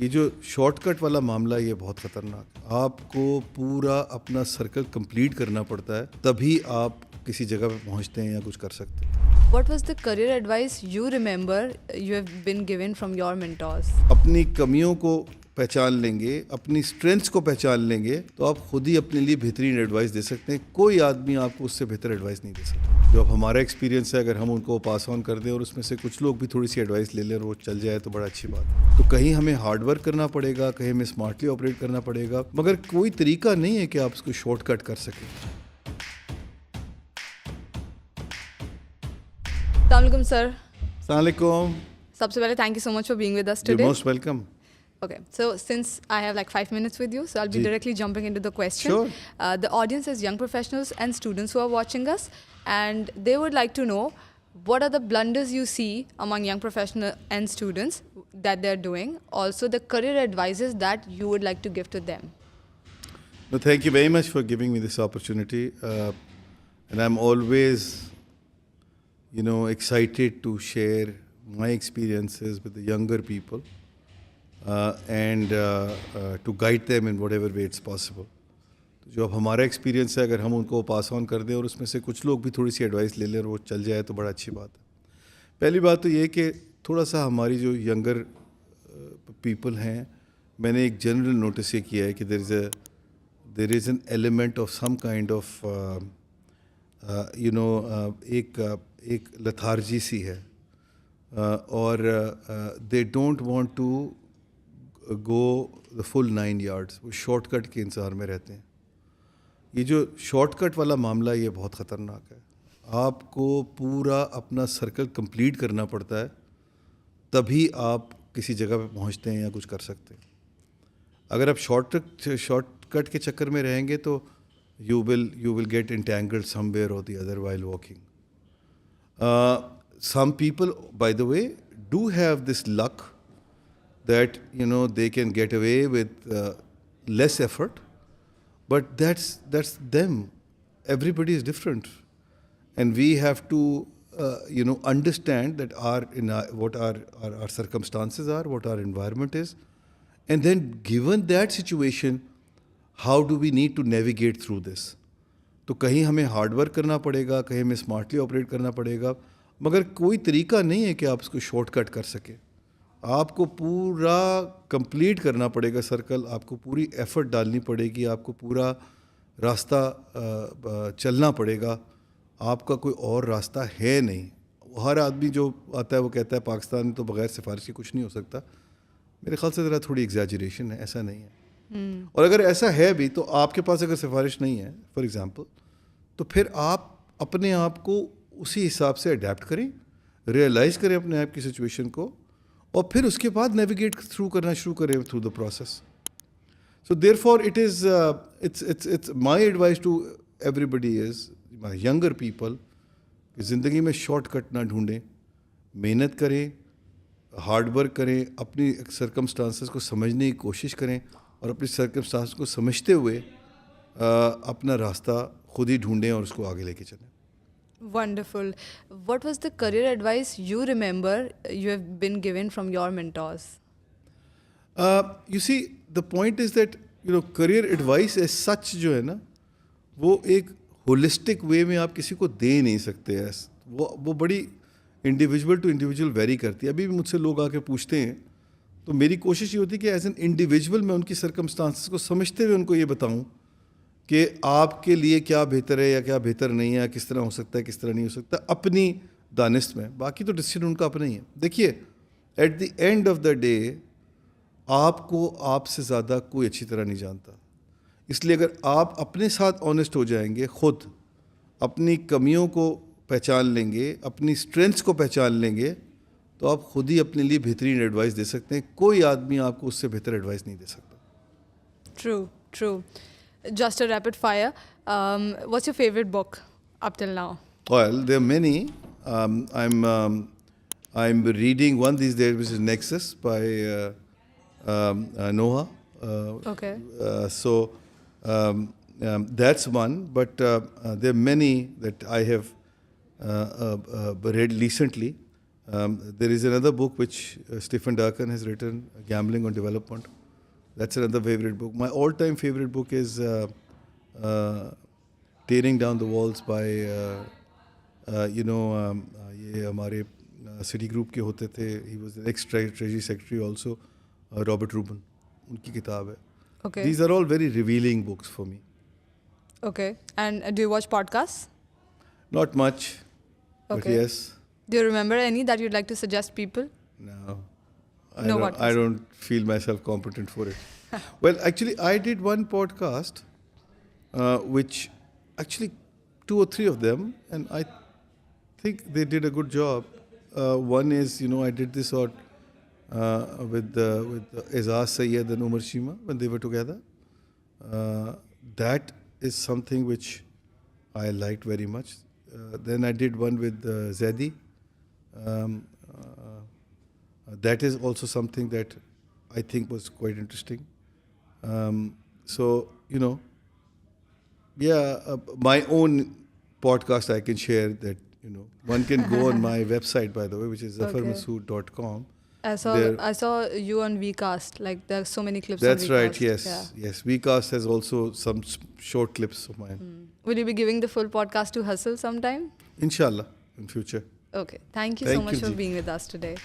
ये जो शॉर्टकट वाला मामला है ये बहुत ख़तरनाक है। आपको पूरा अपना सर्कल कंप्लीट करना पड़ता है, तभी आप किसी जगह पे पहुंचते हैं या कुछ कर सकते हैं। What was the career advice you remember you have been given from your mentors? अपनी कमियों को पहचान लेंगे, अपनी स्ट्रेंथ्स को पहचान लेंगे, तो आप खुद ही अपने लिए बेहतरीन एडवाइस दे सकते हैं। कोई आदमी आपको उससे बेहतर एडवाइस नहीं दे सकता। जो अब हमारा एक्सपीरियंस है, अगर हम उनको पास ऑन कर दें और उसमें से कुछ लोग भी थोड़ी सी एडवाइस ले लें और वो चल जाए तो बड़ा अच्छी बात है। तो कहीं हमें हार्ड वर्क करना पड़ेगा, कहीं हमें स्मार्टली ऑपरेट करना पड़ेगा, मगर कोई तरीका नहीं है कि आप उसको शॉर्टकट कर सकें। Assalamualaikum sir. अस्सलाम वालेकुम। सबसे पहले thank you so much for being with us You're today. most welcome. Okay, so since I have like 5 minutes with you, so I'll be ji. directly jumping into the question. Sure. The audience is young professionals and students who are watching us, and they would like to know what are the blunders you see among young professionals and students that they're doing. Also, the career advices that you would like to give to them. No, thank you very much for giving me this opportunity. And I'm always, excited to share my experiences with the younger people and to guide them in whatever way it's possible. तो जो अब हमारा experience है, अगर हम उनको pass on कर दें और उसमें से कुछ लोग भी थोड़ी सी एडवाइस ले लें और वो चल जाए तो बड़ा अच्छी बात है। पहली बात तो ये कि थोड़ा सा हमारी जो यंगर पीपल हैं, मैंने एक जनरल नोटिस ये किया है कि there is an element of some kind of एक लथार्जी सी है, और they don't want to go the full 9 yards। वो शॉर्टकट के इंतज़ार में रहते हैं। ये जो शॉर्टकट वाला मामला है ये बहुत ख़तरनाक है। आपको पूरा अपना सर्कल कंप्लीट करना पड़ता है, तभी आप किसी जगह पे पहुंचते हैं या कुछ कर सकते हैं। अगर आप शॉर्टकट के चक्कर में रहेंगे तो you will get entangled somewhere or the other while walking. Some people, by the way, do have this luck that they can get away with less effort, but that's them. Everybody is different, and we have to understand that what our circumstances are, what our environment is, and then given that situation, how do we need to navigate through this. तो कहीं हमें hard work करना पड़ेगा, कहीं हमें smartly operate करना पड़ेगा, मगर कोई तरीका नहीं है कि आप उसको शॉर्टकट कर सकें। आपको पूरा कंप्लीट करना पड़ेगा सर्कल, आपको पूरी एफर्ट डालनी पड़ेगी, आपको पूरा रास्ता चलना पड़ेगा। आपका कोई और रास्ता है नहीं। हर आदमी जो आता है वो कहता है पाकिस्तान में तो बग़ैर सिफारिश के कुछ नहीं हो सकता। मेरे ख्याल से ज़रा थोड़ी एग्जैजरेशन है, ऐसा नहीं है। और अगर ऐसा है भी तो आपके पास अगर सिफारिश नहीं है फॉर एग्ज़ाम्पल, तो फिर आप अपने आप को उसी हिसाब से अडेप्ट करें, रियलाइज़ करें अपने आप की सिचुएशन को, और फिर उसके बाद नेविगेट थ्रू करना शुरू करें through the process. So therefore it is it's my advice to everybody is my younger people कि ज़िंदगी में शॉर्टकट ना ढूंढें, मेहनत करें, हार्ड वर्क करें, अपनी सर्कमस्टांसेस को समझने की कोशिश करें और अपनी सर्कमस्टांस को समझते हुए अपना रास्ता खुद ही ढूंढें और उसको आगे लेके चलें। Wonderful. What was the career advice you remember you have been given from your mentors? You see, the point is that career advice as such जो है ना, वो एक होलिस्टिक वे में आप किसी को दे नहीं सकते हैं। वो बड़ी इंडिविजुअल टू इंडिविजुअल वेरी करती है। अभी भी मुझसे लोग आके पूछते हैं, तो मेरी कोशिश ये होती है कि एज एन इंडिविजुअल मैं उनकी सर्कमस्टांसेस को समझते हुए उनको ये बताऊं कि आपके लिए क्या बेहतर है या क्या बेहतर नहीं है, किस तरह हो सकता है, किस तरह नहीं हो सकता, अपनी दानिश में। बाकी तो डिसीजन उनका अपना ही है। देखिए, at the end of the day आपको आपसे ज़्यादा कोई अच्छी तरह नहीं जानता। इसलिए अगर आप अपने साथ ऑनेस्ट हो जाएंगे, खुद अपनी कमियों को पहचान लेंगे, अपनी स्ट्रेंथ्स को पहचान लेंगे, तो आप खुद ही अपने लिए बेहतरीन एडवाइस दे सकते हैं। कोई आदमी आपको उससे बेहतर एडवाइस नहीं दे सकता। True. Just a rapid fire. What's your favorite book up till now? Well, there are many. I'm reading one these days, which is Nexus by Noah. Okay. That's one. But there are many that I have read recently. There is another book which Stephen Durkin has written, Gambling on Development. That's another favorite book. My all-time favorite book is Tearing Down the Walls by ये हमारे city group के होते थे. He was the ex-Treasury Secretary also, Robert Rubin. उनकी किताब है. Okay. These are all very revealing books for me. Okay. And do you watch podcasts? Not much, but Okay. yes. Do you remember any that you'd like to suggest people? No. No I podcast. don't feel myself competent for it. Well, actually, I did one podcast, which actually 2 or 3 of them, and I think they did a good job. One is, I did this with Azaz Sayed and Umar Shima when they were together. That is something which I liked very much. Then I did one with Zaidi. That is also something that I think was quite interesting. My own podcast I can share that, one can go on my website, by the way, which is zafarmasood.com. I saw you on Vcast. Like there's so many clips. That's on right, Vcast. yes. Yeah. Yes, Vcast has also some short clips of mine. Will you be giving the full podcast to Hustle sometime? Inshallah, in future. Okay. Thank you so Thank much you, for Ji. being with us today.